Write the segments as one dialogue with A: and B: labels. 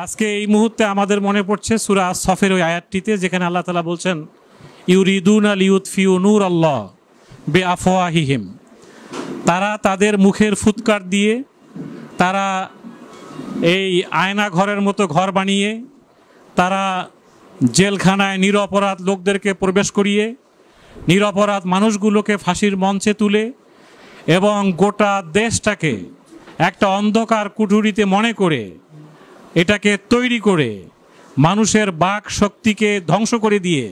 A: আজকে এই মুহূর্তে আমাদের মনে পড়ছে সূরা সফের ওই আয়াতটিতে, যেখানে আল্লাহ তাআলা বলছেন ইউরিদুনা লিউতফিউ নূর আল্লাহ বিআফওয়াহিহিম। তারা তাদের মুখের ফুৎকার দিয়ে, তারা এই আয়না ঘরের মতো ঘর বানিয়ে, তারা জেলখানায় নিরপরাধ লোকদেরকে প্রবেশ করিয়ে, নিরপরাধ মানুষগুলোকে ফাঁসির মঞ্চে তুলে এবং গোটা দেশটাকে একটা অন্ধকার কুঠুরিতে মনে করে এটাকে তৈরি করে মানুষের বাক শক্তিকে ধ্বংস করে দিয়ে,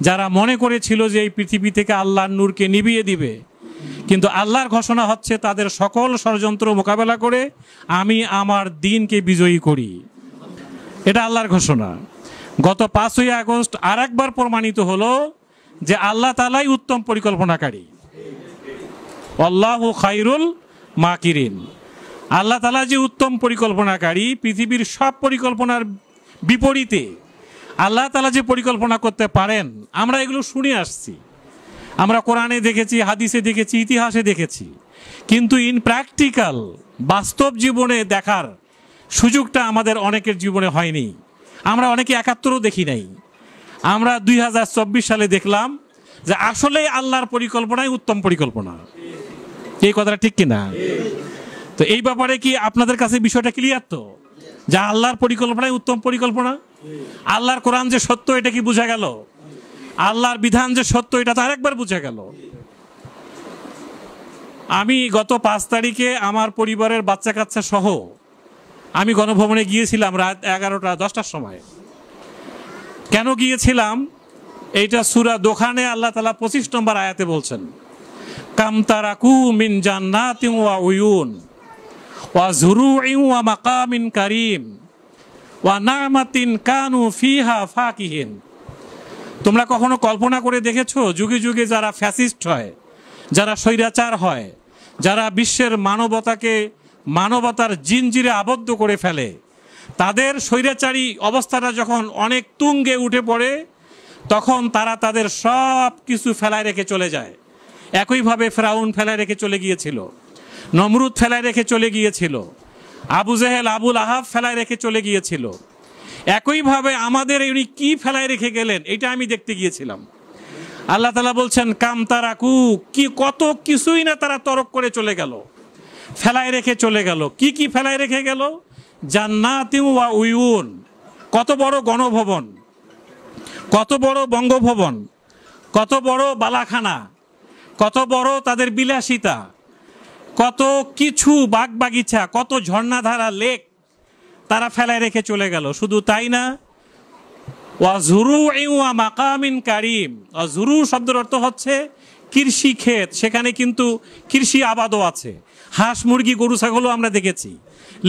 A: যারা মনে করেছিল যে এই পৃথিবী থেকে আল্লাহর নূরকে নিভিয়ে দিবে, কিন্তু আল্লাহর ঘোষণা হচ্ছে তাদের সকল ষড়যন্ত্র মোকাবেলা করে আমি আমার দিনকে বিজয়ী করি। এটা আল্লাহর ঘোষণা। গত 5ই আগস্ট আর একবার প্রমাণিত হলো যে আল্লাহ তাআলাই উত্তম পরিকল্পনাকারী। আল্লাহু খায়রুল মাকিরিন। আল্লাহ তাআলা যে উত্তম পরিকল্পনাকারী, পৃথিবীর সব পরিকল্পনার বিপরীতে আল্লাহ তাআলা যে পরিকল্পনা করতে পারেন, আমরা এগুলো শুনে আসছি, আমরা কোরআনে দেখেছি, হাদিসে দেখেছি, ইতিহাসে দেখেছি, কিন্তু ইন প্র্যাকটিক্যাল বাস্তব জীবনে দেখার সুযোগটা আমাদের অনেকের জীবনে হয়নি। আমরা অনেকে 71ও দেখি নাই। আমরা 2024 সালে দেখলাম যে আসলে আল্লাহর পরিকল্পনাই উত্তম পরিকল্পনা। এই কথাটা ঠিক কিনা? তো এই ব্যাপারে কি আপনাদের কাছে বিষয়টা ক্লিয়ার তো, যে আল্লাহর পরিকল্পনাই উত্তম পরিকল্পনা? আল্লাহর কোরআন যে সত্য, এটা কি বোঝা গেল? আল্লাহর বিধান যে সত্য, এটা তো আরেকবার বোঝা গেল। আমি গত 5 তারিখে আমার পরিবারের বাচ্চা কাচ্চা সহ আমি গণভবনে গিয়েছিলাম রাত 11টা 10টার সময়। কেন গিয়েছিলাম? এইটা সূরা দোখানে আল্লাহ তাআলা 25 নম্বর আয়াতে বলছেন, কাম তারাকু মিন জান্নাতিন ওয়া উয়ুন ওয়া যুরুইন ওয়া মাকামিন কারীম ওয়া না'মাতিন কানু ফিহা ফাকিহিন। তোমরা কখনো কল্পনা করে দেখেছো যুগে যুগে যারা ফ্যাসিস্ট হয়, যারা স্বৈরাচার হয়, যারা বিশ্বের মানবতার জিনজিরে আবদ্ধ করে ফেলে, তাদের স্বৈরাচারী অবস্থাটা যখন অনেক তুঙ্গে উঠে পড়ে, তখন তারা তাদের সব কিছু ফেলায় রেখে চলে যায়। একইভাবে ফেরাউন ফেলায় রেখে চলে গিয়েছিল, নমরুদ ফেলায় রেখে চলে গিয়েছিল, আবু জেহেল আবুল আহাব ফেলায় রেখে চলে গিয়েছিল। একইভাবে আমাদের উনি কি ফেলায় রেখে গেলেন, এটা আমি দেখতে গিয়েছিলাম। আল্লাহ তাআলা বলছেন কাম তারাকু, কি কত কিছুই না তারা তরক করে চলে গেল, ফেলায় রেখে চলে গেল। কি কি ফেলায় রেখে গেল? জান্নাতিন ওয়া উয়ুন, কত বড় গণভবন, কত বড় বঙ্গভবন, কত বড় বালাখানা, কত বড় তাদের বিলাসিতা, কত কিছু বাগবাগিচা, কত ঝর্ণাধারা লেক তারা ফেলায় রেখে চলে গেল। শুধু তাই না, ওয়া যুরুইন ওয়া মাকামিন কারীম। যুরু শব্দের অর্থ হচ্ছে কৃষি ক্ষেত, সেখানে কিন্তু কৃষি আবাদও আছে। হাঁস মুরগি গরু ছাগলও আমরা দেখেছি,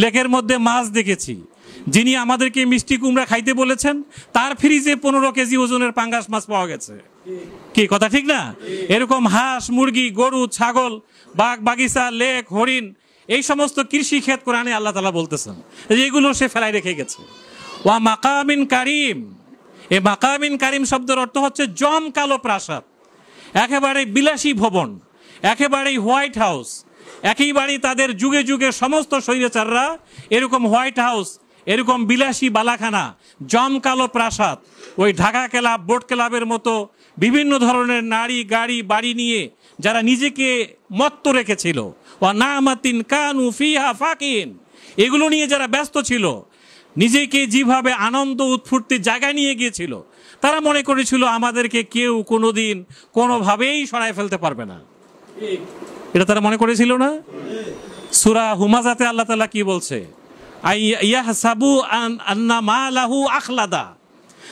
A: লেকের মধ্যে মাছ দেখেছি। যিনি আমাদেরকে মিষ্টি কুমড়া খাইতে বলেছেন, তার ফ্রিজে 15 কেজি ওজনের পাঙ্গাস মাছ পাওয়া গেছে। কি কথা ঠিক না? এরকম হাঁস মুরগি গরু ছাগল, বাগ বাগিচা, লেক, হরিণ, এই সমস্ত কৃষি ক্ষেত কোরআনে আল্লাহ তাআলা বলতেছেন এগুলো সে ফেলায় রেখে গেছে। ওয়া মাকামিন কারীম, এই মাকামিন কারীম শব্দের অর্থ হচ্ছে জমকালো প্রাসাদ, একেবারে বিলাসী ভবন, একেবারেই হোয়াইট হাউস। একেবারেই তাদের যুগে যুগে সমস্ত স্বৈরাচাররা এরকম হোয়াইট হাউস, এরকম বিলাসী বালাখানা, জমকালো প্রাসাদ, ওই ঢাকা ক্লাব, বোট ক্লাবের মতো বিভিন্ন ধরনের নারী গাড়ি বাড়ি নিয়ে যারা নিজেকে মত্ত রেখেছিল, ওয়া না'মাতিন কানু ফিহা ফাকিহিন, এগুলো নিয়ে যারা ব্যস্ত ছিল, নিজেকে যেভাবে আনন্দ উৎফুর্তির জায়গায় নিয়ে গিয়েছিল, তারা মনে করেছিল আমাদেরকে কেউ কোনোদিন কোনোভাবেই সরায় ফেলতে পারবে না। এটা তারা মনে করেছিল না? সূরা হুমাজাতে আল্লাহ তাআলা কি বলছে? ইয়াহসাবু আন্না মালাহু আখলাদা।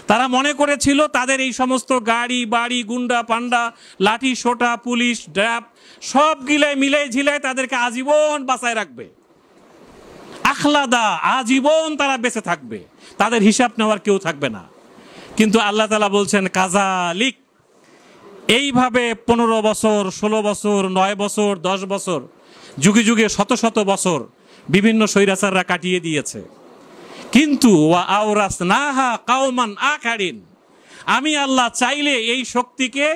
A: তারা মনে করেছিল তাদের এই সমস্ত গাড়ি বাড়ি, গুন্ডা পান্ডা, লাঠি সোটা, পুলিশ ড্রাপ সব গিলায় মিলাই ঝিলায় তাদেরকে আজীবন বাঁচায় রাখবে। আখলাদা, আজীবন তারা বেঁচে থাকবে, তাদের হিসাব নেওয়ার কেউ থাকবে না। কিন্তু আল্লাহ তাআলা বলছেন কাযালিক, এইভাবে 15 বছর 16 বছর 9 বছর 10 বছর, যুগে যুগে শত শত বছর বিভিন্ন স্বৈরাচাররা কাটিয়ে দিয়েছে। কিন্তু ওয়া আওরাসনাহা কাওমান আখারিন, আমি আল্লাহ চাইলে এই শক্তিকে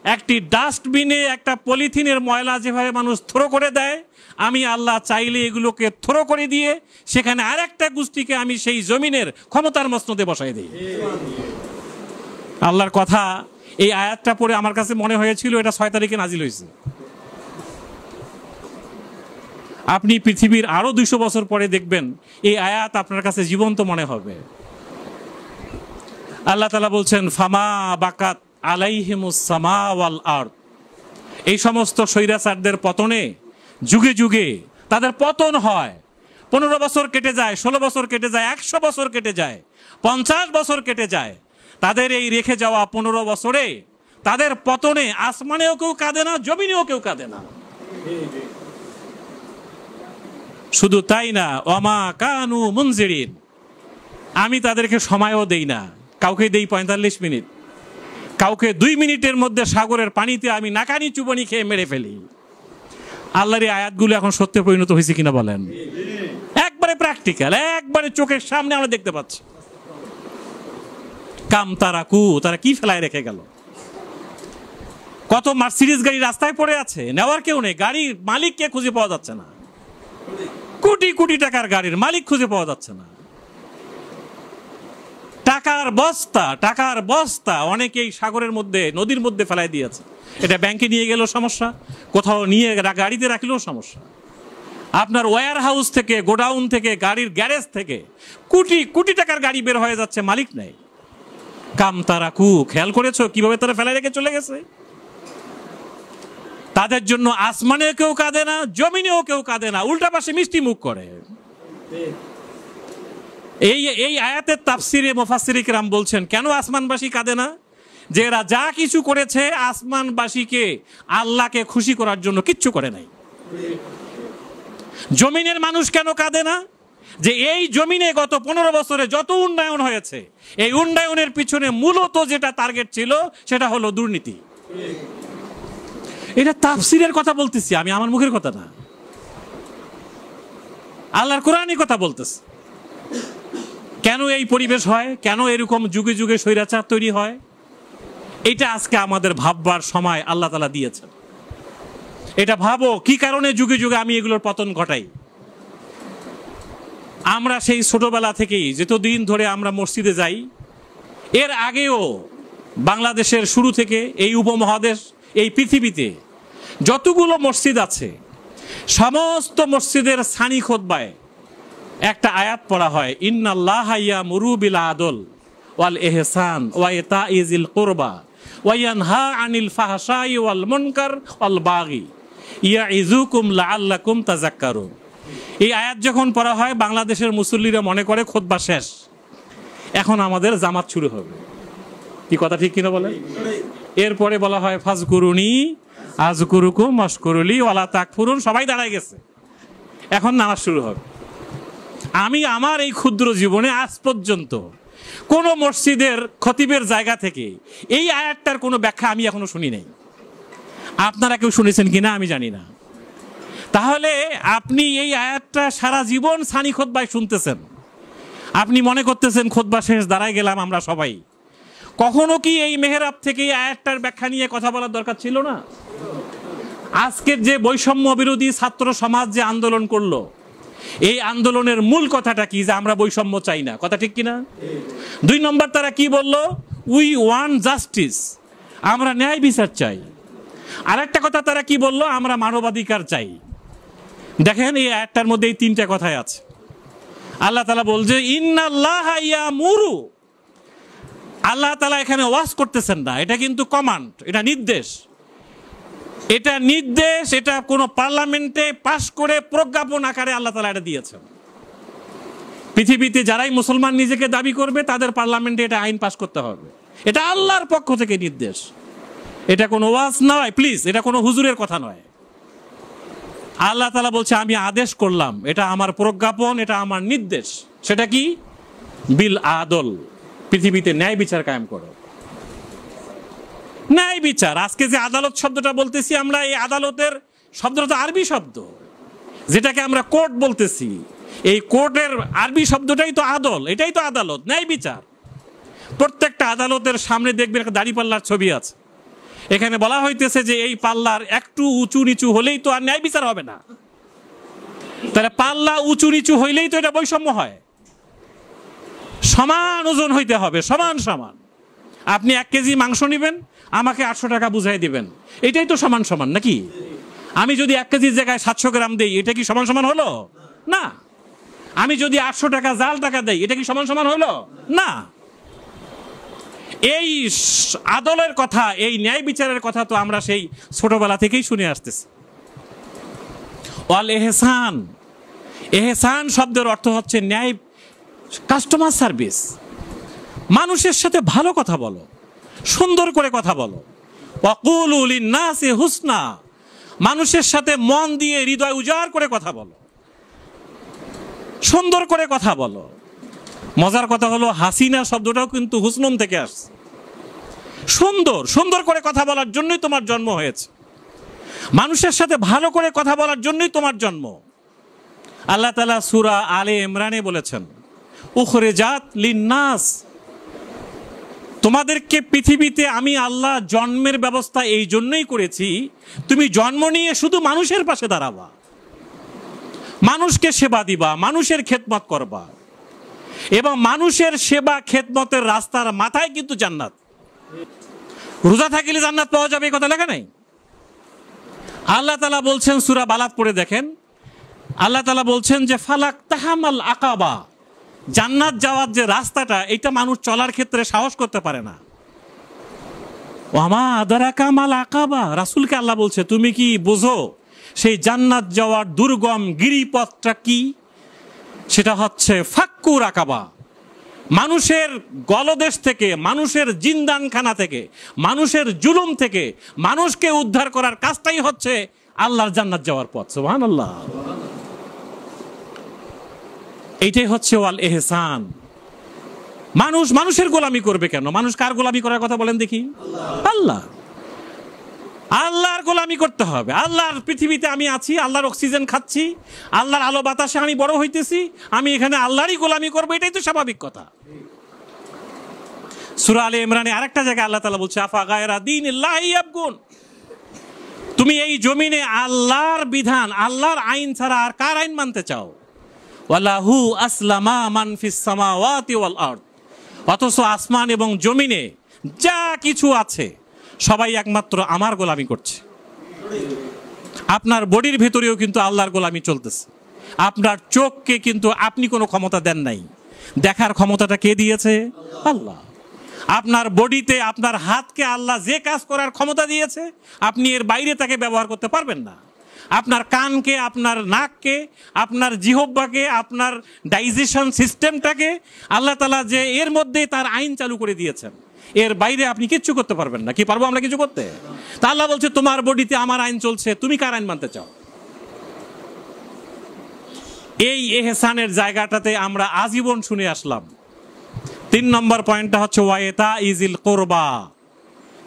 A: একটি ডাস্টবিনে একটা পলিথিনের ময়লা যেভাবে মানুষ থ্রো করে দেয়, আমি আল্লাহ চাইলে এগুলোকে থ্রো করে দিয়ে সেখানে আরেকটা গোষ্ঠীকে আমি সেই জমিনের ক্ষমতার মসনদে বসাই দিই। আল্লাহর কথা। এই আয়াতটা পড়ে আমার কাছে মনে হয়েছিল এটা 6 তারিখে নাজিল হয়েছে। আপনি পৃথিবীর আরো 200 বছর পরে দেখবেন এই আয়াত আপনার কাছে জীবন্ত মনে হবে। আল্লাহ তাআলা বলছেন, ফামা বাকাত আলাইহিমুস সামা ওয়াল আরদ। এই সমস্ত স্বৈরাচারদের পতনে যুগে যুগে তাদের পতন হয়। 15 বছর কেটে যায়, 16 বছর কেটে যায়, 100 বছর কেটে যায়, 50 বছর কেটে যায়। তাদের এই রেখে যাওয়া 15 বছরে তাদের পতনে আসমানেও কেউ কাঁদে না, জমিনেও কেউ কাঁদে না। শুধু তাই না, ওমা কানু মুনজিরিন, আমি তাদেরকে সময়ও দেই না। কাউকে দেই 45 মিনিট, কাউকে 2 মিনিটের মধ্যে সাগরের পানিতে আমি নাকানি চুবনি খেয়ে মেরে ফেলি। আল্লাহর এই আয়াতগুলো এখন সত্যে পরিণত হয়েছে কিনা বলেন? একবারে প্র্যাকটিক্যাল, একবারে চোখের সামনে আমরা দেখতে পাচ্ছি। কাম তারাকু, তারা কি ফেলায় রেখে গেল। কত মার্সিডিজ গাড়ি রাস্তায় পড়ে আছে, নেওয়ার কেউ নেই, গাড়ির মালিককে খুঁজে পাওয়া যাচ্ছে না। কোটি কোটি টাকার গাড়ির মালিক খুঁজে পাওয়া যাচ্ছে না। টাকার বস্তা অনেকেই সাগরের মধ্যে, নদীর মধ্যে ফেলাই দিয়েছে। এটা ব্যাংকে নিয়ে গেলেও সমস্যা, কোথাও নিয়ে গাড়িতে রাখলেও সমস্যা। আপনার ওয়্যার হাউস থেকে, গোডাউন থেকে, গাড়ির গ্যারেজ থেকে কোটি কোটি টাকার গাড়ি বের হয়ে যাচ্ছে, মালিক নেই। কাম তারাকু, খেয়াল করেছো কিভাবে তারা ফেলাই রেখে চলে গেছে? তাদের জন্য আসমানেও কেউ কাঁদে না, জমিনেও কেউ কাঁদে না, উল্টা পাশে মিষ্টি মুখ করে। এই আয়াতের তাফসিরে মুফাসসির কিরাম বলছেন, কেন আসমানবাসী কাঁদে না? যে এরা যা কিছু করেছে আসমানবাসীকে, আল্লাহকে খুশি করার জন্য কিচ্ছু করে নাই। জমিনের মানুষ কেন কাঁদে না? যে এই জমিনে গত 15 বছরে যত উন্নয়ন হয়েছে, এই উন্নয়নের পিছনে মূলত যেটা টার্গেট ছিল সেটা হলো দুর্নীতি। এটা তাফসিরের কথা বলতেছি আমি, আমার মুখের কথা না, আল্লাহর কোরআনই কথা বলতেছে। কেন এই পরিবেশ হয়, কেন এরকম যুগে যুগে স্বৈরাচার তৈরি হয়, এটা আজকে আমাদের ভাববার সময় আল্লাহ তাআলা দিয়েছেন। এটা ভাবো কি কারণে যুগে যুগে আমি এগুলোর পতন ঘটাই। আমরা সেই ছোটবেলা থেকেই যতদিন ধরে আমরা মসজিদে যাই, এর আগেও বাংলাদেশের শুরু থেকে এই উপমহাদেশ, এই পৃথিবীতে যতগুলো মসজিদ আছে সমস্ত মসজিদের সানি খুতবায় একটা আয়াত পড়া হয়, ইন্নাল্লাহা ইয়ামুরু বিল আদল ওয়াল ইহসান ওয়া ইতাইজিল কুরবা ওয়া ইয়ানহা আনিল ফাহশাই ওয়াল মুনকার ওয়াল বাগি ইয়াইযুকুম লাআল্লাকুম তাযাক্কারুন। এই আয়াত যখন পড়া হয় বাংলাদেশের মুসল্লিরা মনে করে খুতবা শেষ, এখন আমাদের জামাত শুরু হবে। কি কথা ঠিক কিনা বলেন? এরপরে বলা হয় ফাজকুরুনি আযকুরুকুম ওয়াশকুরুলি ওয়ালা তাকফুরুন, সবাই দাঁড়ায় গেছে, এখন নামাজ শুরু হবে। আমি আমার এই ক্ষুদ্র জীবনে আজ পর্যন্ত কোন মসজিদের খতিবের জায়গা থেকে এই আয়াতটার কোনো ব্যাখ্যা আমি এখনো শুনি নাই। আপনারা কেউ শুনেছেন কিনা আমি জানি না। তাহলে আপনি এই আয়াতটা সারা জীবন সানি খুতবায় শুনতেছেন, আপনি মনে করতেছেন খুতবা শেষ, দাঁড়ায় গেলাম আমরা সবাই। কখনো কি এই মেহরাব থেকে এই আয়াতটার ব্যাখ্যা নিয়ে কথা বলার দরকার ছিল না? আজকের যে বৈষম্য বিরোধী ছাত্র সমাজ যে আন্দোলন করলো, এই আন্দোলনের মূল কথাটা কি? যে আমরা বৈষম্য চাই না, কথা ঠিক কিনা? 2 নম্বর তারা কি বলল? উই ওয়ান্ট জাস্টিস, আমরা ন্যায় বিচার চাই। আরেকটা কথা তারা কি বলল? আমরা মানবাধিকার চাই। দেখেন এই আয়াতটার মধ্যে এই 3টা কথাই আছে। আল্লাহ তাআলা বলছে ইন্নাল্লাহা ইয়ামুরু, আল্লাহ তাআলা এখানে ওয়াজ করতেছেন না, এটা কিন্তু কমান্ড, এটা নির্দেশ। এটা নির্দেশ, এটা কোনো পার্লামেন্টে পাশ করে প্রজ্ঞাপন আকারে আল্লাহ তাআলা এটা দিয়েছেন। পৃথিবীতে যারাই মুসলমান নিজেকে দাবি করবে তাদের পার্লামেন্টে এটা আইন পাশ করতে হবে। এটা আল্লাহর পক্ষ থেকে নির্দেশ, এটা কোনো ওয়াজ নয়, প্লিজ, এটা কোনো হুজুরের কথা নয়। আল্লাহ তাআলা বলছে আমি আদেশ করলাম, এটা আমার প্রজ্ঞাপন, এটা আমার নির্দেশ। সেটা কি? বিল আদল, পৃথিবীতে ন্যায় বিচার কায়েম করো। ন্যায় বিচার, আজকে যে আদালত শব্দটা বলতেছি আমরা, এই আদালতের শব্দটা তো আরবি শব্দ, যেটাকে আমরা কোর্ট বলতেছি। এই কোর্টের আরবি শব্দটাই তো আদল, এটাই তো আদালত, ন্যায় বিচার। প্রত্যেকটা আদালতের সামনে দেখবেন একটা দাঁড়িপাল্লার ছবি আছে, এখানে বলা হইতেছে যে এই পাল্লার একটু উঁচু নিচু হলেই তো আর ন্যায় বিচার হবে না। তাহলে পাল্লা উঁচু নিচু হইলেই তো এটা বৈষম্য হয়। সমান ওজন হইতে হবে, সমান সমান। আপনি 1 কেজি মাংস নেবেন, আমাকে 800 টাকা বুঝাই দিবেন, এটাই তো সমান সমান নাকি? আমি যদি 1 কেজির জায়গায় 700 গ্রাম দেই, এটা কি সমান সমান হলো? না। আমি যদি 800 টাকা জাল টাকা দেই, এটা কি সমান সমান হলো? না। এই আদলের কথা, এই ন্যায় বিচারের কথা তো আমরা সেই ছোটবেলা থেকেই শুনে আসতেছি। ওয়াল এহসান, এহসান শব্দের অর্থ হচ্ছে ন্যায়, কাস্টমার সার্ভিস। মানুষের সাথে ভালো কথা বলো, সুন্দর করে কথা বলো। ওয়াকুলু লিন্নাসি হুসনা, মানুষের সাথে মন দিয়ে হৃদয় উজাড় করে কথা বলো, সুন্দর করে কথা বলো। মজার কথা হলো হাসিনা শব্দটাও কিন্তু হুসনুন থেকে আসছে। সুন্দর সুন্দর করে কথা বলার জন্যই তোমার জন্ম হয়েছে, মানুষের সাথে ভালো করে কথা বলার জন্যই তোমার জন্ম। আল্লাহ তাআলা সূরা আলে ইমরানে বলেছেন, উখরিজাত লিন্নাস, তোমাদেরকে পৃথিবীতে আমি আল্লাহ জন্মের ব্যবস্থা এই জন্যই করেছি, তুমি জন্ম নিয়ে শুধু মানুষের পাশে দাঁড়াবা, মানুষকে সেবা দিবা, মানুষের খেদমত করবা। এবং মানুষের সেবা খেদমতের রাস্তার মাথায় কিন্তু জান্নাত। রোজা থাকলে জান্নাত পাওয়া যাবে এই কথা লেখা নাই। আল্লাহ তাআলা বলছেন, সূরা বালাদ পড়ে দেখেন, আল্লাহ তাআলা বলছেন যে ফালাক তাহামাল আকাবা, জান্নাত যাওয়ার যে রাস্তাটা, এটা মানুষ চলার ক্ষেত্রে সাহস করতে পারে না। ওয়ামা আদরাকা মাল আকাবা, রাসূলকে আল্লাহ বলছে তুমি কি বুঝো সেই জান্নাত যাওয়ার দুর্গম গিরিপথটা কি? সেটা হচ্ছে ফাক্কু রাকাবা, মানুষের গলদেশ থেকে, মানুষের জিন্দানখানা থেকে, মানুষের জুলুম থেকে মানুষকে উদ্ধার করার কাজটাই হচ্ছে আল্লাহর জান্নাত যাওয়ার পথ। সুবহানাল্লাহ। এইটাই হচ্ছে ওয়াল এহসান। মানুষ মানুষের গোলামি করবে কেন? মানুষ কার গোলামি করার কথা বলেন দেখি? আল্লাহ। আল্লাহর গোলামি করতে হবে। আল্লাহর পৃথিবীতে আমি আছি, আল্লাহর অক্সিজেন খাচ্ছি, আল্লাহর আলো বাতাসে আমি বড় হইতেছি, আমি এখানে আল্লাহরই গোলামি করবো, এটাই তো স্বাভাবিক কথা। সূরা আলে ইমরানে আরেকটা জায়গায় আল্লাহ তাআলা বলছে, আফা গায়রা দীনিল্লাহি ইয়াবগুন, তুমি এই জমিনে আল্লাহর বিধান, আল্লাহর আইন ছাড়া আর কার আইন মানতে চাও? ওয়ালাহু আসলামা মান ফিস সামাওয়াতি ওয়াল আরদ, অথচ আসমান এবং জমিনে যা কিছু আছে সবাই একমাত্র আমার গোলামি করছে। আপনার বডির ভেতরেও কিন্তু আল্লাহর গোলামি চলতেছে। আপনার চোখকে কিন্তু আপনি কোনো ক্ষমতা দেন নাই, দেখার ক্ষমতাটা কে দিয়েছে? আল্লাহ। আপনার বডিতে আপনার হাতকে আল্লাহ যে কাজ করার ক্ষমতা দিয়েছে, আপনি এর বাইরে তাকে ব্যবহার করতে পারবেন না। আপনার কানকে, আপনার নাককে, আপনার জিহ্বাকে, আপনার ডাইজেশন সিস্টেমটাকে আল্লাহ তাআলা যে এর মধ্যেই তার আইন চালু করে দিয়েছেন, এর বাইরে আপনি কিচ্ছু করতে পারবেন না। কি পারবো আমরা কিছু করতে? তা আল্লাহ বলছে তোমার বডিতে আমার আইন চলছে, তুমি কার আইন মানতে চাও? এই এহসানের জায়গাটাতে আমরা আজীবন শুনে আসলাম। 3 নম্বর পয়েন্টটা হচ্ছে ওয়াইতা ইজিল কোরবা,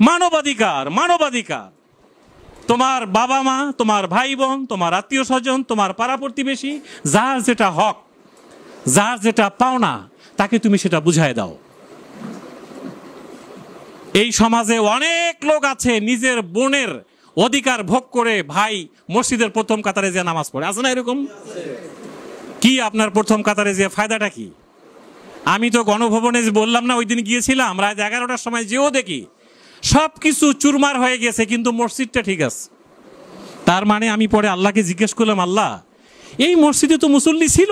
A: মানবাধিকার। মানবাধিকার, তোমার বাবা মা, তোমার ভাই বোন, তোমার আত্মীয় স্বজন, তোমার পাড়া প্রতিবেশী, যার যেটা হক, যার যেটা পাওনা, তাকে তুমি সেটা বুঝাই দাও। এই সমাজে অনেক লোক আছে নিজের বোনের অধিকার ভোগ করে ভাই মসজিদের প্রথম কাতারে যে নামাজ পড়ে, আছে না এরকম? কি আপনার প্রথম কাতারে যে ফায়দাটা কি? আমি তো গণভবনে বললাম না, ওই দিন গিয়েছিলাম, রাত 11টার সময় যেও দেখি সবকিছু চুরমার হয়ে গেছে, কিন্তু মসজিদটা ঠিক আছে। তার মানে আমি পরে আল্লাহকে জিজ্ঞেস করলাম, আল্লাহ এই মসজিদে তো মুসল্লি ছিল,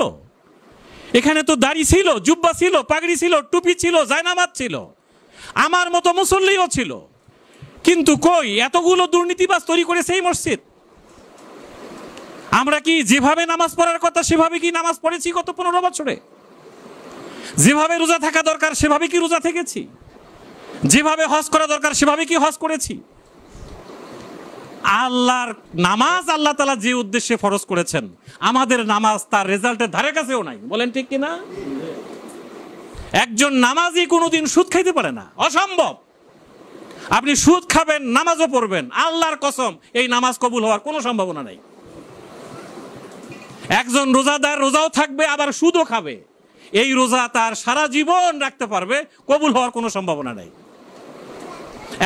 A: এখানে তো দাড়ি ছিল, জুব্বা ছিল, পাগড়ি ছিল, টুপি ছিল, জায়নামাজ ছিল, আমার মতো মুসল্লিও ছিল, কিন্তু কই এতগুলো দুর্নীতিবাজ তৈরি করেছে এই মসজিদ। আমরা কি যেভাবে নামাজ পড়ার কথা সেভাবে কি নামাজ পড়েছি গত 15 বছরে? যেভাবে রোজা থাকা দরকার সেভাবে কি রোজা থেকেছি? যেভাবে হজ করা দরকার সেভাবে কি হজ করেছি? আল্লাহর নামাজ আল্লাহ তাআলা যে উদ্দেশ্যে ফরজ করেছেন, আমাদের নামাজ তার রেজাল্টের ধারে কাছেও নাই। বলেন ঠিক কিনা? একজন নামাজি কোনোদিন সুদ খাইতে পারে না, অসম্ভব। আপনি সুদ খাবেন, নামাজও পড়বেন, আল্লাহর কসম এই নামাজ কবুল হওয়ার কোনো সম্ভাবনা নাই। একজন রোজাদার রোজাও থাকবে আবার সুদও খাবে, এই রোজা তার সারা জীবন রাখতে পারবে, কবুল হওয়ার কোনো সম্ভাবনা নাই।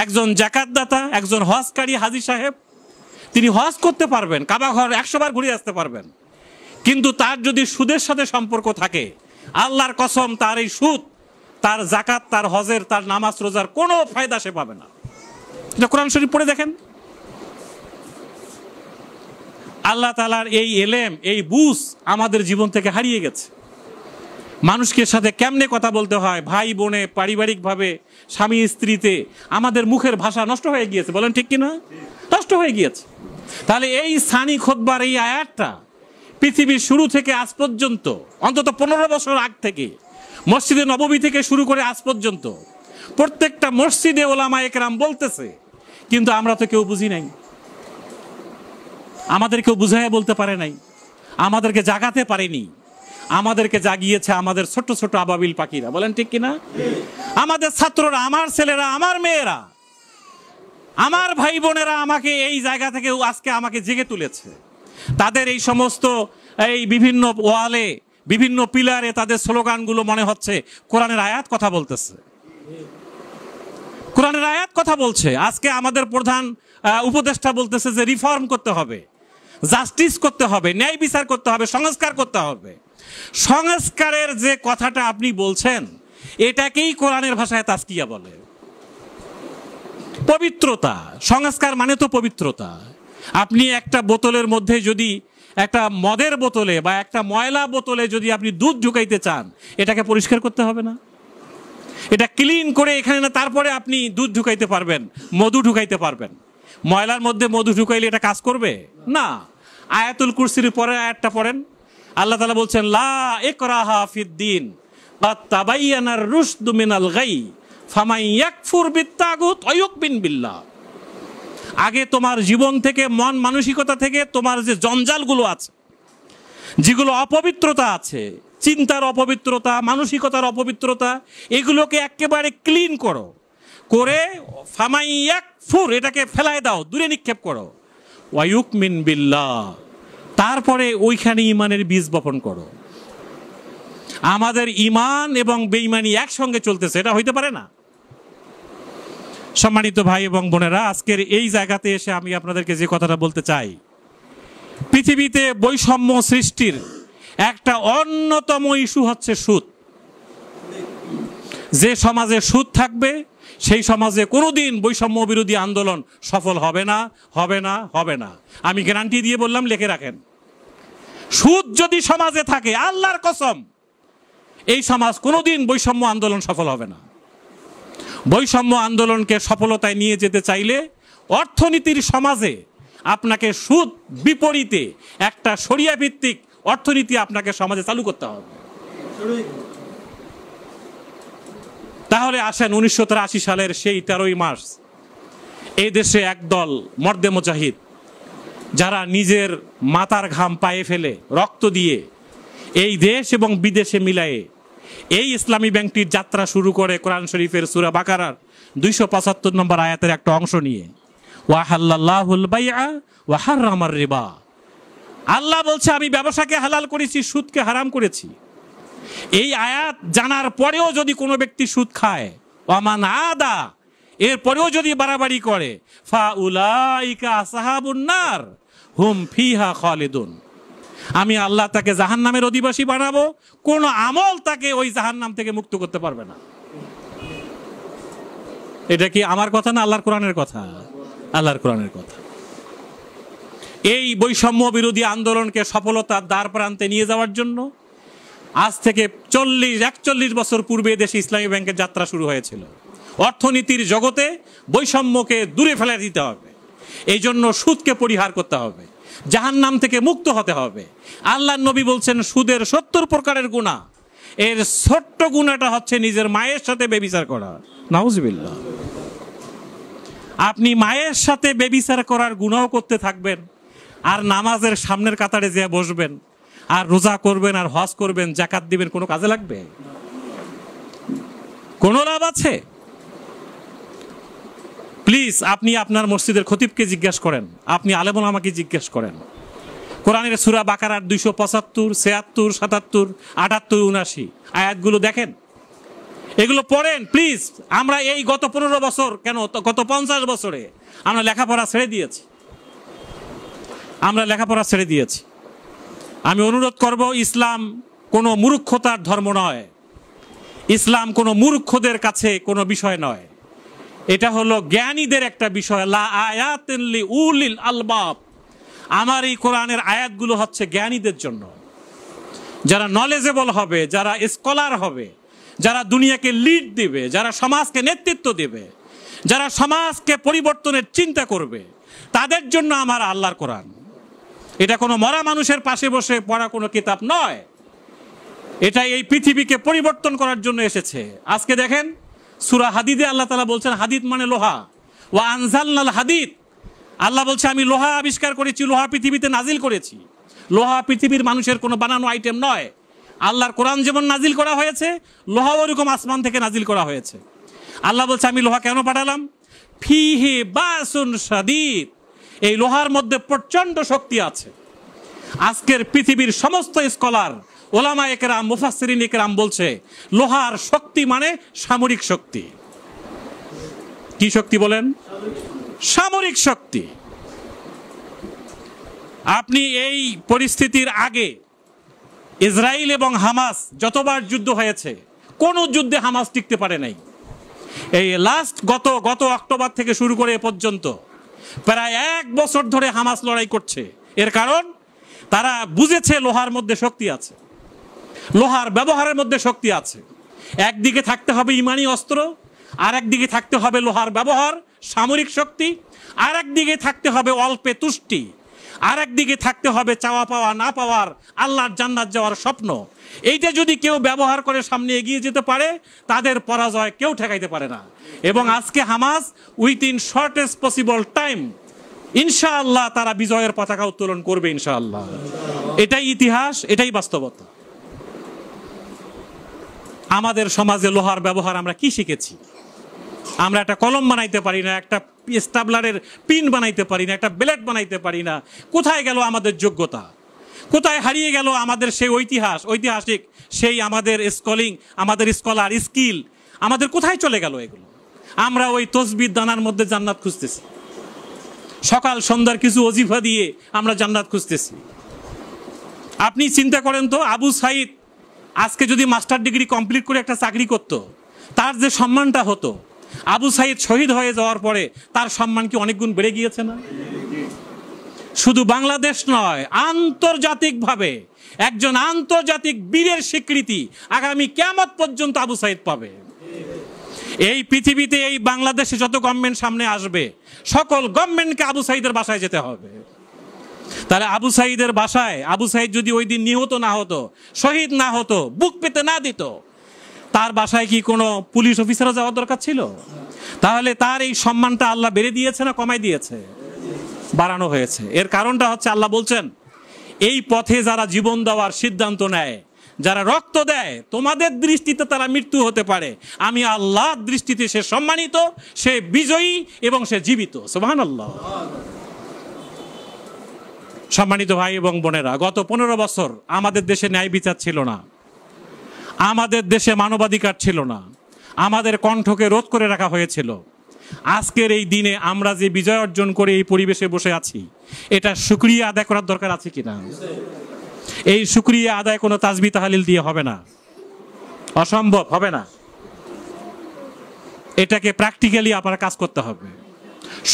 A: একজন জাকাতদাতা, একজন হজকারী হাজী সাহেব, তিনি হজ করতে পারবেন, কাবা ঘর 100 বার ঘুরে আসতে পারবেন, কিন্তু তার যদি সুদের সাথে সম্পর্ক থাকে, আল্লাহর কসম তার এই সুদ, তার জাকাত, তার হজের, তার নামাজ রোজার কোনো ফায়দা সে পাবে না। এটা কোরআন শরীফ পড়ে দেখেন। আল্লাহ তাআলার এই এলেম, এই বুঝ আমাদের জীবন থেকে হারিয়ে গেছে। মানুষকে সাথে কেমনে কথা বলতে হয়, ভাই বোনে, পারিবারিকভাবে, স্বামী স্ত্রীতে, আমাদের মুখের ভাষা নষ্ট হয়ে গিয়েছে। বলেন ঠিক কিনা? নষ্ট হয়ে গিয়েছে। তাহলে এই সানি খুতবার এই আয়াতটা পৃথিবীর শুরু থেকে আজ পর্যন্ত, অন্তত 15 বছর আগ থেকে, মসজিদে নববী থেকে শুরু করে আজ পর্যন্ত প্রত্যেকটা মসজিদে ওলামায়ে কেরাম বলতেছে, কিন্তু আমরা তো কেউ বুঝি নাই। আমাদের কেউ বুঝাইয়া বলতে পারে নাই, আমাদেরকে জাগাতে পারেনি। আমাদেরকে জাগিয়েছে আমাদের ছোট ছোট আবাবিল পাখিরা। বলেন ঠিক কিনা? আমাদের ছাত্ররা, আমার ছেলেরা, আমার মেয়েরা, আমার ভাই বোনেরা আমাকে এই জায়গা থেকে আজকে আমাকে জেগে তুলেছে। তাদের এই সমস্ত এই বিভিন্ন ওয়ালে, বিভিন্ন পিলারে তাদের স্লোগানগুলো মনে হচ্ছে কোরআনের আয়াত কথা বলতেছে, কোরআনের আয়াত কথা বলছে। আজকে আমাদের প্রধান উপদেষ্টা বলতেছে যে রিফর্ম করতে হবে, জাস্টিস করতে হবে, ন্যায় বিচার করতে হবে, সংস্কার করতে হবে। সংস্কারের যে কথাটা আপনি বলছেন, এটাকেই কোরআনের ভাষায় তাজকিয়া বলে, পবিত্রতা। সংস্কার মানে তো পবিত্রতা। আপনি একটা বোতলের মধ্যে যদি, একটা মদের বোতলে বা একটা ময়লা বোতলে যদি আপনি দুধ ঢুকাইতে চান, এটাকে পরিষ্কার করতে হবে না? এটা ক্লিন করে এখানে না, তারপরে আপনি দুধ ঢুকাইতে পারবেন, মধু ঢুকাইতে পারবেন। ময়লার মধ্যে মধু ঢুকাইলে এটা কাজ করবে না। আয়াতুল কুরসির পরে আয়াতটা পড়েন, আল্লাহ তাআলা বলছেন লা ইকরাহা ফিদ্দিন কাদ তাবায়্যানার রুশদু মিনাল গাই ফামান ইয়াকফুর বিত্তাগুত ওয়া ইউমিন বিল্লাহ। আগে তোমার জীবন থেকে, মন মানসিকতা থেকে তোমার যে জঞ্জালগুলো আছে, যেগুলো অপবিত্রতা আছে, চিন্তার অপবিত্রতা, মানসিকতার অপবিত্রতা, এগুলোকে একেবারে ক্লিন করো, করে ফামান ইয়াকফুর, এটাকে ফেলায় দাও, দূরে নিক্ষেপ করো, ওয়া ইউমিন বিল্লাহ, তারপরে ওইখানে ইমানের বীজ বপন করো। আমাদের ইমান এবং বেঈমানি একসঙ্গে চলতেছে, এটা হইতে পারে না। সম্মানিত ভাই এবং বোনেরা, আজকের এই জায়গাতে এসে আমি আপনাদেরকে যে কথাটা বলতে চাই, পৃথিবীতে বৈষম্য সৃষ্টির একটা অন্যতম ইস্যু হচ্ছে সুদ। যে সমাজে সুদ থাকবে, সেই সমাজে কোনোদিন বৈষম্য বিরোধী আন্দোলন সফল হবে না, হবে না, হবে না। আমি গ্যারান্টি দিয়ে বললাম, লিখে রাখেন। সুদ যদি সমাজে থাকে, আল্লাহর কসম, এই সমাজ কোনোদিন বৈষম্য আন্দোলন সফল হবে না। বৈষম্য আন্দোলনকে সফলতায় নিয়ে যেতে চাইলে অর্থনীতির সমাজে আপনাকে সুদ বিপরীতে একটা শরিয়া ভিত্তিক অর্থনীতি আপনাকে সমাজে চালু করতে হবে। তাহলে আসেন 1983 সালের সেই 13ই মার্চ এই দেশে একদল মর্দে মুজাহিদ, যারা নিজের মাথার ঘাম পায়ে ফেলে, রক্ত দিয়ে এই দেশ এবং বিদেশে মিলায়ে এই ইসলামী ব্যাংকটির যাত্রা শুরু করে কোরআন শরীফের সূরা বাকারার 275 নম্বর আয়াতের একটা অংশ নিয়ে, ওয়া হাল্লাল্লাহুল বাইআ ওয়া হাররামার রিবা। আল্লাহ বলছে আমি ব্যবসাকে হালাল করেছি, সুদকে হারাম করেছি। এই আয়াত জানার পরেও যদি কোনো ব্যক্তি সুদ খায়, ওয়ামান আদা, এর পরেও যদি বাড়াবাড়ি করে, ফাউলাইকা আসহাবুন নার হুম ফিহা খালিদুন, আমি আল্লাহ তাকে জাহান্নামের অধিবাসী বানাবো, কোন আমল তাকে ওই জাহান্নাম থেকে মুক্ত করতে পারবে না। এটা কি আমার কথা না আল্লাহর কোরআনের কথা? আল্লাহর কোরআনের কথা। এই বৈষম্য বিরোধী আন্দোলনকে সফলতার দ্বার প্রান্তে নিয়ে যাওয়ার জন্য আজ থেকে 41 বছর পূর্বে দেশে ইসলামী ব্যাংকের যাত্রা শুরু হয়েছিল। অর্থনীতির জগতে বৈষম্যকে দূরে ফেলে দিতে হবে, এই জন্য সুদকে পরিহার করতে হবে, জাহান্নাম থেকে মুক্ত হতে হবে। আল্লাহর নবী বলছেন সুদের 70 প্রকারের গুনাহ, এর ছোট্ট গুনাহটা হচ্ছে নিজের মায়ের সাথে বেবিচার করা। নাউজুবিল্লাহ। আপনি মায়ের সাথে বেবিচার করার গুনাহ করতে থাকবেন, আর নামাজের সামনের কাতারে যেয়ে বসবেন, আর রোজা করবেন, আর হজ করবেন, যাকাত দিবেন, কোনো কাজে লাগবে? কোনো লাভ আছে? প্লিজ আপনি আপনার মসজিদের খতিবকে জিজ্ঞাসা করেন, আপনি আলেম ওলামাকে জিজ্ঞাসা করেন। কোরআনের সূরা বাকারার 275, 76, 77, 78, 79 আয়াতগুলো দেখেন। এগুলো পড়েন প্লিজ। আমরা এই গত 15 বছর কেন গত 50 বছরে আমরা লেখাপড়া ছেড়ে দিয়েছি। আমি অনুরোধ করব, ইসলাম কোনো মূর্খতার ধর্ম নয়, ইসলাম কোনো মূর্খদের কাছে কোনো বিষয় নয়, এটা হলো জ্ঞানীদের একটা বিষয়। লা আয়াতিন লি উলিল আলবাব, আমার এই কোরআনের আয়াতগুলো হচ্ছে জ্ঞানীদের জন্য, যারা নলেজেবল হবে, যারা স্কলার হবে, যারা দুনিয়াকে লিড দিবে, যারা সমাজকে নেতৃত্ব দেবে, যারা সমাজকে পরিবর্তনের চিন্তা করবে, তাদের জন্য আমার আল্লাহর কোরআন। এটা কোনো মরা মানুষের পাশে বসে পড়া কোনো কিতাব নয়, এটা এই পৃথিবীকে পরিবর্তন করার জন্য এসেছে। আজকে দেখেন সূরা হাদিদে আল্লাহ তাআলা বলছেন, হাদিদ মানে লোহা, ওয়া আনজালনাল হাদিদ, আল্লাহ বলছে আমি লোহা আবিষ্কার করেছি, লোহা পৃথিবীতে নাজিল করেছি। লোহা পৃথিবীর মানুষের কোনো বানানো আইটেম নয়। আল্লাহর কোরআন যেমন নাজিল করা হয়েছে, লোহাও ওরকম আসমান থেকে নাজিল করা হয়েছে। আল্লাহ বলছে আমি লোহা কেন পাঠালাম? ফিহি বাসুন শাদীদ, এই লোহার মধ্যে প্রচন্ড শক্তি আছে। আজকের পৃথিবীর সমস্ত স্কলার, ওলামায়ে কেরাম, মুফাসসিরিনে কেরাম বলছে লোহার শক্তি মানে সামরিক শক্তি। কি শক্তি বলেন? সামরিক শক্তি। আপনি এই পরিস্থিতির আগে ইসরায়েল এবং হামাস যতবার যুদ্ধ হয়েছে, কোন যুদ্ধে হামাস টিকতে পারে নাই। এই লাস্ট গত অক্টোবর থেকে শুরু করে এ পর্যন্ত প্রায় 1 বছর ধরে হামাস লড়াই করছে। এর কারণ তারা বুঝেছে লোহার মধ্যে শক্তি আছে, লোহার ব্যবহারের মধ্যে শক্তি আছে। একদিকে থাকতে হবে ইমানি অস্ত্র, আর একদিকে থাকতে হবে লোহার ব্যবহার, সামরিক শক্তি, আর একদিকে থাকতে হবে অল্পে তুষ্টি, আর একদিকে থাকতে হবে চাওয়া পাওয়া না পাওয়ার, আল্লাহর জান্নাত যাওয়ার স্বপ্ন। এইটা যদি কেউ ব্যবহার করে সামনে এগিয়ে যেতে পারে, তাদের পরাজয় কেউ ঠেকাইতে পারে না। এবং আজকে Hamas within shortest possible time ইনশাআল্লাহ তারা বিজয়ের পতাকা উত্তোলন করবে ইনশাআল্লাহ। এটাই ইতিহাস, এটাই বাস্তবতা। আমাদের সমাজে লোহার ব্যবহার আমরা কি শিখেছি? আমরা একটা কলম বানাইতে পারি না, একটা স্টাবলারের পিন বানাইতে পারি না, একটা ব্লেড বানাইতে পারি না। কোথায় গেল আমাদের যোগ্যতা? কোথায় হারিয়ে গেল আমাদের সেই ঐতিহাসিক সেই আমাদের স্কলিং, আমাদের স্কলার স্কিল আমাদের কোথায় চলে গেল এগুলো? আমরা ওই তসবির দানার মধ্যে জান্নাত খুঁজতেছি, সকাল সন্ধ্যার কিছু ওজিফা দিয়ে আমরা জান্নাত খুঁজতেছি। আপনি চিন্তা করেন তো, আবু সাইদ আজকে যদি মাস্টার ডিগ্রি কমপ্লিট করে একটা চাকরি করত, তার যে সম্মানটা হতো, আবু সাইদ শহীদ হয়ে যাওয়ার পরে তার সম্মান কি অনেক গুণ বেড়ে গিয়েছে না? শুধু বাংলাদেশ নয়, আন্তর্জাতিকভাবে একজন আন্তর্জাতিক বীরের স্বীকৃতি আগামী কিয়ামত পর্যন্ত আবু সাইদ পাবে। এই পৃথিবীতে এই বাংলাদেশে যত গভর্নমেন্ট সামনে আসবে, সকল গভর্নমেন্টকে আবু সাইদের বাসায় যেতে হবে। তাহলে আবু সাইদের বাসায় আবু সাইদ যদি ওই দিন নিহত না হতো, শহীদ না হতো, বুক পেতে না দিত, তার বাসায় কি কোনো পুলিশ অফিসারও যাওয়ার দরকার ছিল? তাহলে তার এই সম্মানটা আল্লাহ বেড়ে দিয়েছে না কমাই দিয়েছে? বাড়ানো হয়েছে। এর কারণটা হচ্ছে আল্লাহ বলছেন, এই পথে যারা জীবন দেওয়ার সিদ্ধান্ত নেয়, যারা রক্ত দেয়, তোমাদের দৃষ্টিতে তারা মৃত্যু হতে পারে, আমি আল্লাহর দৃষ্টিতে সে সম্মানিত, সে বিজয়ী এবং সে জীবিত। সুবহানাল্লাহ। সম্মানিত ভাই এবং বোনেরা, গত 15 বছর আমাদের দেশে ন্যায় বিচার ছিল না, আমাদের দেশে মানবাধিকার ছিল না, আমাদের কণ্ঠকে রোধ করে রাখা হয়েছিল। আজকের এই দিনে আমরা যে বিজয় অর্জন করে এই পরিবেশে বসে আছি, এটা শুকরিয়া আদায় করার দরকার আছে কিনা? এই শুকরিয়া আদায় কোনো তাসবিহ তাহলিল দিয়ে হবে না, অসম্ভব হবে না। এটাকে প্র্যাকটিক্যালি আপনার কাজ করতে হবে।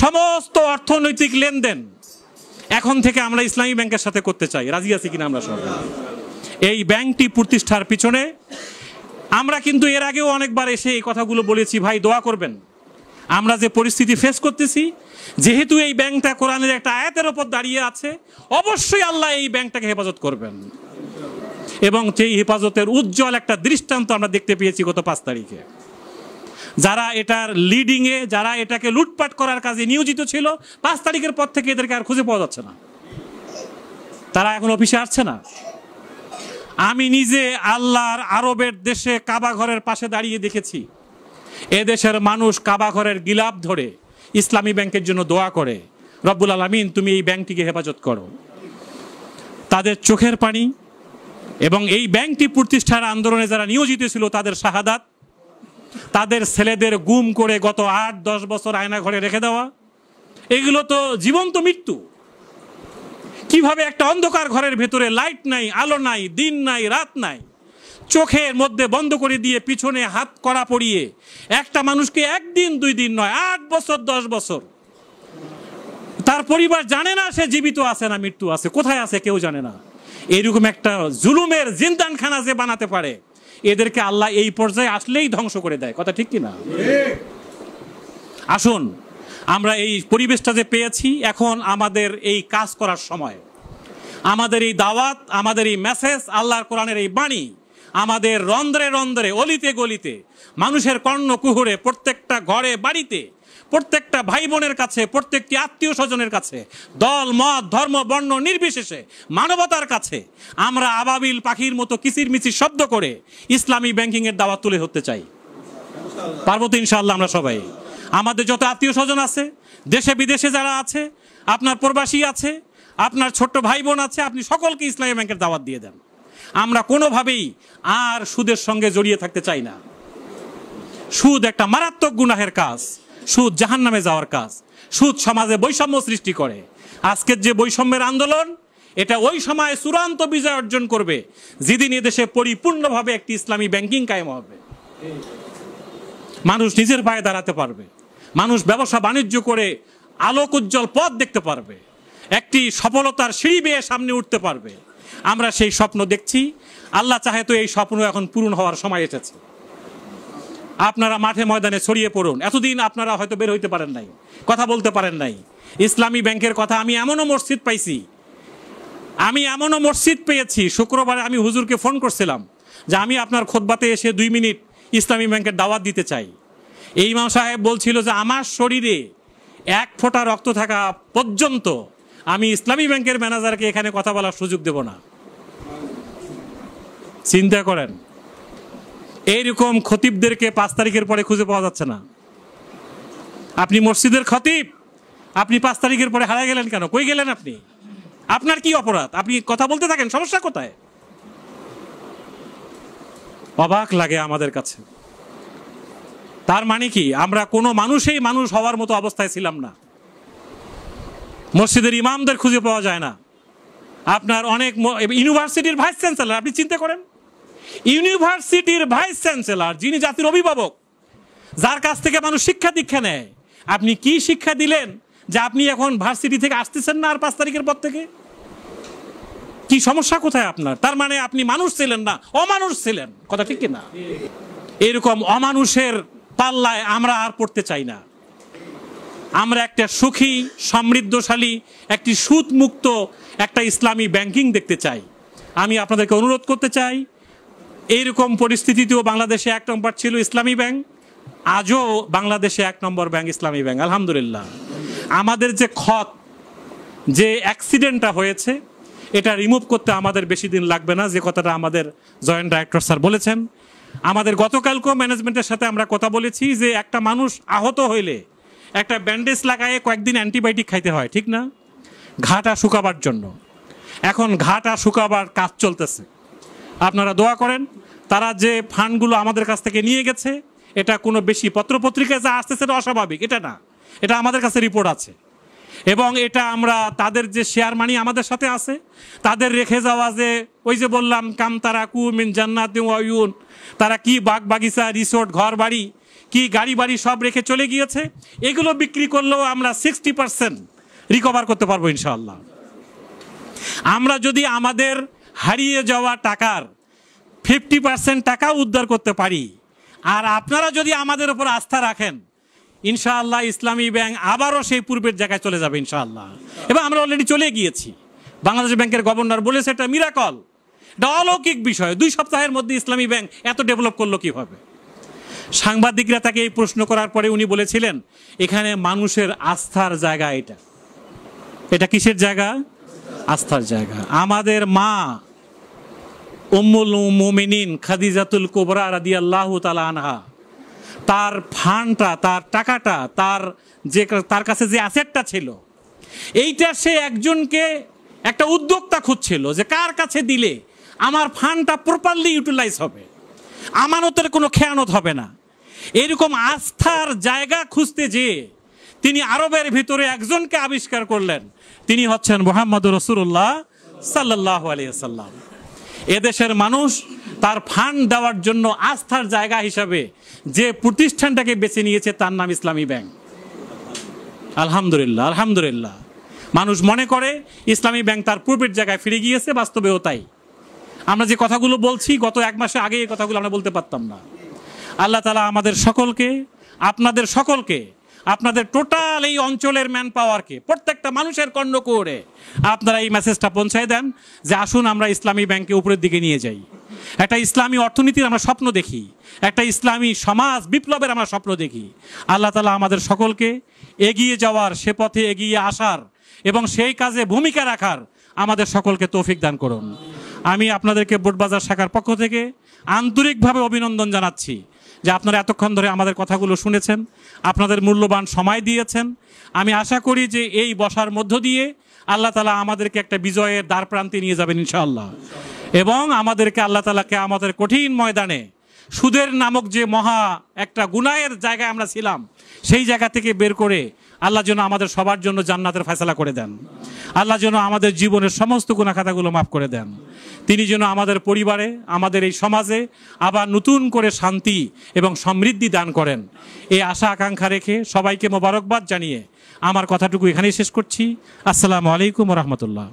A: সমস্ত অর্থনৈতিক লেনদেন এখন থেকে আমরা ইসলামী ব্যাংকের সাথে করতে চাই, রাজি আছি কিনা আমরা সবাই? এই ব্যাংকটি প্রতিষ্ঠার পিছনে আমরা কিন্তু এর আগেও অনেকবার এসে এই কথাগুলো বলেছি, ভাই দোয়া করবেন। আমরা যে পরিস্থিতি ফেস করতেছি, যেহেতু এই ব্যাংকটা কোরআনের একটা আয়াতের উপর দাঁড়িয়ে আছে, অবশ্যই আল্লাহ এই ব্যাংকটাকে হেফাজত করবেন। এবং সেই হেফাজতের উজ্জ্বল একটা দৃষ্টান্ত আমরা দেখতে পেয়েছি গত 5 তারিখে। যারা এটার লিডিংয়ে, যারা এটাকে লুটপাট করার কাজে নিয়োজিত ছিল, 5 তারিখের পর থেকে এদেরকে আর খুঁজে পাওয়া যাচ্ছে না, তারা এখন অফিসে আসছে না। আমি নিজে আল্লাহর আরবের দেশে কাবা ঘরের পাশে দাঁড়িয়ে দেখেছি, এদেশের মানুষ কাবা ঘরের গিলাপ ধরে ইসলামী ব্যাংকের জন্য দোয়া করে, রব্বুল আলামিন তুমি এই ব্যাংকটিকে হেফাজত করো। তাদের চোখের পানি এবং এই ব্যাংকটি প্রতিষ্ঠার আন্দোলনে যারা নিয়োজিত ছিল তাদের শাহাদাত, তাদের ছেলেদের গুম করে গত 8-10 বছর আয়না ঘরে রেখে দেওয়া, এগুলো তো জীবন্ত মৃত্যু। কিভাবে একটা অন্ধকার ঘরের ভেতরে লাইট নাই, আলো নাই, দিন নাই, রাত নাই, চোখের মধ্যে বন্ধ করে দিয়ে পিছনে হাত কড়া পরিয়ে একটা মানুষকে 1 দিন 2 দিন নয় 8 বছর 10 বছর, তার পরিবার জানে না সে জীবিত আছে না মৃত্যু আছে, কোথায় আছে কেউ জানে না। এরকম একটা জুলুমের জিন্দানখানা যে বানাতে পারে, এদেরকে আল্লাহ এই পর্যায়ে আসলেই ধ্বংস করে দেয়। কথা ঠিক কিনা? আসুন, আমরা এই পরিবেশটা যে পেয়েছি, এখন আমাদের এই কাজ করার সময়, আমাদের এই দাওয়াত, আমাদের এই মেসেজ, আল্লাহর কোরআনের এই বাণী আমাদের রন্ধ্রে রন্ধ্রে, অলিতে গলিতে, মানুষের কর্ণ কুহুরে, প্রত্যেকটা ঘরে বাড়িতে, প্রত্যেকটা ভাই বোনের কাছে, প্রত্যেকটি আত্মীয় স্বজনের কাছে, দল মত ধর্ম বর্ণ নির্বিশেষে মানবতার কাছে আমরা আবাবিল পাখির মতো কিচিরমিচির শব্দ করে ইসলামী ব্যাংকিং এর দাওয়াত তুলে ধরতে চাই। পারবো তো ইনশাআল্লাহ? আমরা সবাই, আমাদের যত আত্মীয় স্বজন আছে, দেশে বিদেশে যারা আছে, আপনার প্রবাসী আছে, আপনার ছোট্ট ভাই বোন আছে, আপনি সকলকে ইসলামী ব্যাংকের দাওয়াত দিয়ে দেন। আমরা কোনোভাবেই আর সুদের সঙ্গে জড়িয়ে থাকতে চাই না। সুদ একটা মারাত্মক গুনাহের কাজ, সুদ জাহান্নামে যাওয়ার কাজ, সুদ সমাজে বৈষম্য সৃষ্টি করে। আজকের যে বৈষম্যের আন্দোলন, এটা ওই সময় চূড়ান্ত বিজয় অর্জন করবে যেদিন এদেশে পরিপূর্ণভাবে একটি ইসলামী ব্যাংকিং কায়েম হবে। মানুষ নিজের পায়ে দাঁড়াতে পারবে, মানুষ ব্যবসা বাণিজ্য করে আলোক উজ্জ্বল পথ দেখতে পারবে, একটি সফলতার সিঁড়ি বেয়ে সামনে উঠতে পারবে। আমরা সেই স্বপ্ন দেখছি। আল্লাহ চাহে তো এই স্বপ্ন এখন পূরণ হওয়ার সময় এসেছে। আপনারা মাঠে ময়দানে ছড়িয়ে পড়ুন। এতদিন আপনারা হয়তো বের হইতে পারেন নাই, কথা বলতে পারেন নাই। ইসলামী ব্যাংকের কথা আমি এমনও মসজিদ পাইছি, আমি এমনও মসজিদ পেয়েছি, শুক্রবারে আমি হুজুরকে ফোন করছিলাম যে আমি আপনার খুতবাতে এসে 2 মিনিট ইসলামী ব্যাংকের দাওয়াত দিতে চাই। এই ইমাম সাহেব বলছিল যে আমার শরীরে 1 ফোঁটা রক্ত থাকা পর্যন্ত আমি ইসলামী ব্যাংকের ম্যানেজারকে এখানে কথা বলার সুযোগ দেব না। চিন্তা করেন, এইরকম খতিবদেরকে 5 তারিখের পরে খুঁজে পাওয়া যাচ্ছে না। আপনি মসজিদের খতিব, আপনি 5 তারিখের পরে হারিয়ে গেলেন কেন? কই গেলেন আপনি? আপনার কি অপরাধ? আপনি কথা বলতে থাকেন, সমস্যা কোথায়? অবাক লাগে আমাদের কাছে। তার মানে কি আমরা কোনো মানুষই মানুষ হওয়ার মতো অবস্থায় ছিলাম না। মসজিদের ইমামদের খুঁজে পাওয়া যায় না। আপনার অনেক ইউনিভার্সিটির ভাইস চ্যান্সেলর, আপনি চিন্তা করেন, ইউনিভার্সিটির ভাইস চ্যান্সেলর, যিনি জাতির অভিভাবক, যার কাছ থেকে মানুষ শিক্ষা দীক্ষা নেয়, আপনি কি শিক্ষা দিলেন যে আপনি এখন ভার্সিটি থেকে আসতেছেন না আর 5 তারিখের পর থেকে? কি সমস্যা কোথায় আপনার? তার মানে আপনি মানুষ ছিলেন না, অমানুষ ছিলেন। কথা ঠিক কিনা? এরকম অমানুষের পাল্লায় আমরা আর পড়তে চাই না। আমরা একটা সুখী, সমৃদ্ধশালী, একটি সুদ মুক্ত একটা ইসলামী ব্যাংকিং দেখতে চাই। আমি আপনাদেরকে অনুরোধ করতে চাই, এইরকম পরিস্থিতিতেও বাংলাদেশে 1 নম্বর ছিল ইসলামী ব্যাংক, আজও বাংলাদেশে 1 নম্বর ব্যাংক ইসলামী ব্যাংক। আলহামদুলিল্লাহ। আমাদের যে যে অ্যাক্সিডেন্টটা হয়েছে, এটা রিমুভ করতে আমাদের বেশি দিন লাগবে না, যে কথাটা আমাদের জয়েন্ট ডাইরেক্টর স্যার বলেছেন। আমাদের গতকালকেও ম্যানেজমেন্টের সাথে আমরা কথা বলেছি যে একটা মানুষ আহত হইলে একটা ব্যান্ডেজ লাগায়ে কয়েকদিন অ্যান্টিবায়োটিক খাইতে হয়, ঠিক না? ঘাটা শুকাবার জন্য। এখন ঘাটা শুকাবার কাজ চলতেছে। আপনারা দোয়া করেন। তারা যে ফান্ডগুলো আমাদের কাছ থেকে নিয়ে গেছে, এটা কোনো বেশি পত্রপত্রিকায় যা আসতেছে এটা অস্বাভাবিক, এটা না, এটা আমাদের কাছে রিপোর্ট আছে। এবং এটা আমরা তাদের যে শেয়ার মানি আমাদের সাথে আছে, তাদের রেখে যাওয়া যে ওই যে বললাম কামতারা কুমিন জান্নাতি ওয়ায়ুন, তারা কি বাগ বাগিচা, রিসোর্ট, ঘর বাড়ি, কি গাড়ি বাড়ি সব রেখে চলে গিয়েছে। এগুলো বিক্রি করলেও আমরা 60% রিকভার করতে পারবো ইনশাআল্লাহ। আমরা যদি আমাদের হারিয়ে যাওয়া টাকার 50% টাকা উদ্ধার করতে পারি, আর আপনারা যদি আমাদের উপর আস্থা রাখেন, ইনশাআল্লাহ ইসলামী ব্যাংক আবারও সেই পূর্বের জায়গায় চলে যাবে ইনশাআল্লাহ। এবং আমরা অলরেডি চলে গিয়েছি। বাংলাদেশ ব্যাংকের গভর্নর বলেছে এটা মিরাকল, এটা অলৌকিক বিষয়। 2 সপ্তাহের মধ্যে ইসলামী ব্যাংক এত ডেভেলপ করলো কিভাবে? সাংবাদিকরা তাকে এই প্রশ্ন করার পরে উনি বলেছিলেন, এখানে মানুষের আস্থার জায়গা। এটা কিসের জায়গা? আস্থার জায়গা। আমাদের মা উম্মুল মুমিনিন খাদিজাতুল কুবরা রাদিয়াল্লাহু তাআলা আনহা, তার ফান্ডটা, তার টাকাটা, তার কাছে যে অ্যাসেটটা ছিল, এইটা সে একজনকে, একটা উদ্যোক্তা খুঁজছিল যে কার কাছে দিলে আমার ফান্ডটা প্রপারলি ইউটিলাইজ হবে, আমানতের কোনো খেয়ানত হবে না। এরকম আস্থার জায়গা খুঁজতে যেয়ে তিনি আরবের ভিতরে একজনকে আবিষ্কার করলেন, তিনি হচ্ছেন মুহাম্মদ রাসূলুল্লাহ সাল্লাল্লাহু আলাইহি ওয়াসাল্লাম। এদেশের মানুষ তার ফান্ড দেওয়ার জন্য আস্থার জায়গা হিসাবে যে প্রতিষ্ঠানটাকে বেছে নিয়েছে তার নাম ইসলামী ব্যাংক। আলহামদুলিল্লাহ, আলহামদুলিল্লাহ। মানুষ মনে করে ইসলামী ব্যাংক তার পূর্বের জায়গায় ফিরে গিয়েছে, বাস্তবেও তাই। আমরা যে কথাগুলো বলছি গত এক মাসে আগে এই কথাগুলো আমরা বলতে পারতাম না। আল্লাহ তাআলা আমাদের সকলকে, আপনাদের সকলকে, আপনাদের টোটাল এই অঞ্চলের ম্যান পাওয়ারকে, প্রত্যেকটা মানুষের কর্ণকুহরে আপনারা এই মেসেজটা পৌঁছায় দেন যে আসুন আমরা ইসলামী ব্যাংকে উপরের দিকে নিয়ে যাই। একটা ইসলামী অর্থনীতির আমরা স্বপ্ন দেখি, একটা ইসলামী সমাজ বিপ্লবের আমরা স্বপ্ন দেখি। আল্লাহ তাআলা আমাদের সকলকে এগিয়ে যাওয়ার, সে পথে এগিয়ে আসার এবং সেই কাজে ভূমিকা রাখার আমাদের সকলকে তৌফিক দান করুন। আমি আপনাদেরকে বোটবাজার শাখার পক্ষ থেকে আন্তরিকভাবে অভিনন্দন জানাচ্ছি যে আপনারা এতক্ষণ ধরে আমাদের কথাগুলো শুনেছেন, আপনাদের মূল্যবান সময় দিয়েছেন। আমি আশা করি যে এই বসার মধ্য দিয়ে আল্লাহ তাআলা আমাদেরকে একটা বিজয়ের দ্বার প্রান্তে নিয়ে যাবেন ইনশাআল্লাহ, এবং আমাদেরকে আল্লাহ তাআলাকে আমাদের কঠিন ময়দানে সুদের নামক যে মহা একটা গুনাহের জায়গায় আমরা ছিলাম সেই জায়গা থেকে বের করে আল্লাহ যেন আমাদের সবার জন্য জান্নাতের ফয়সালা করে দেন। আল্লাহ যেন আমাদের জীবনের সমস্ত গুনাহ খাতাগুলো মাফ করে দেন। তিনি যেন আমাদের পরিবারে, আমাদের এই সমাজে আবার নতুন করে শান্তি এবং সমৃদ্ধি দান করেন। এই আশা আকাঙ্ক্ষা রেখে সবাইকে মোবারকবাদ জানিয়ে আমার কথাটুকু এখানেই শেষ করছি। আসসালামু আলাইকুম ওয়া রাহমাতুল্লাহ।